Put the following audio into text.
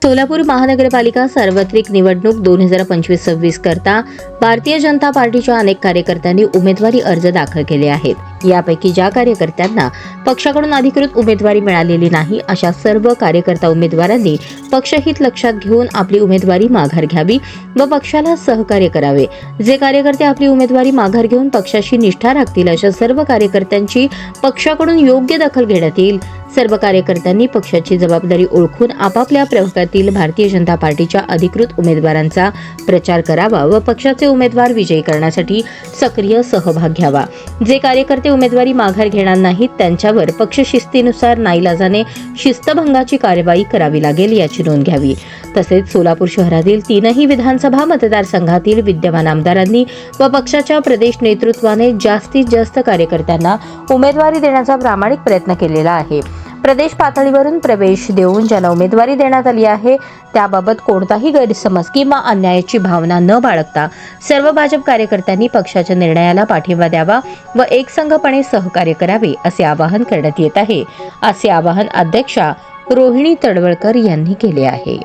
सोलापूर महानगरपालिका सार्वत्रिक निवडणूक 2025-26 करता भारतीय जनता पार्टीच्या अनेक कार्यकर्त्यांनी उमेदवारी अर्ज दाखल केले आहेत. यापैकी ज्या कार्यकर्त्यांना पक्षाकडून अधिकृत उमेदवारी मिळालेली नाही अशा सर्व कार्यकर्ता उमेदवारांनी पक्षहित लक्षात घेऊन आपली उमेदवारी माघार घ्यावी व पक्षाला सहकार्य करावे. जे कार्यकर्ते आपली उमेदवारी माघार घेऊन पक्षाशी निष्ठा राखतील अशा सर्व कार्यकर्त्यांची पक्षाकडून योग्य दखल घेण्यात येईल. सर्व कार्यकर्त्यांनी पक्षाची जबाबदारी ओळखून आपापल्या प्रभागातील भारतीय जनता पार्टीच्या अधिकृत उमेदवारांचा प्रचार करावा व पक्षाचे उमेदवार विजयी करण्यासाठी सक्रिय सहभाग घ्यावा. जे कार्यकर्ते उमेदवारी माघार घेणार नाहीत त्यांच्यावर पक्ष शिस्तीनुसार नाईलाजाने शिस्तभंगाची कारवाई करावी लागेल याची नोंद घ्यावी. तसेच सोलापूर शहरातील 3ही विधानसभा मतदारसंघातील विद्यमान आमदारांनी व पक्षाच्या प्रदेश नेतृत्वाने जास्तीत जास्त कार्यकर्त्यांना उमेदवारी देण्याचा प्रामाणिक प्रयत्न केलेला आहे. प्रदेश पातळीवरून प्रवेश देऊन ज्यांना उमेदवारी देण्यात आली आहे त्याबाबत कोणताही गैरसमज किंवा अन्यायाची भावना न बाळगता सर्व भाजप कार्यकर्त्यांनी पक्षाच्या निर्णयाला पाठिंबा द्यावा व एकसंघपणे सहकार्य करावे असे आवाहन करण्यात येत आहे. असे आवाहन अध्यक्षा रोहिणी तडवळकर यांनी केले आहे.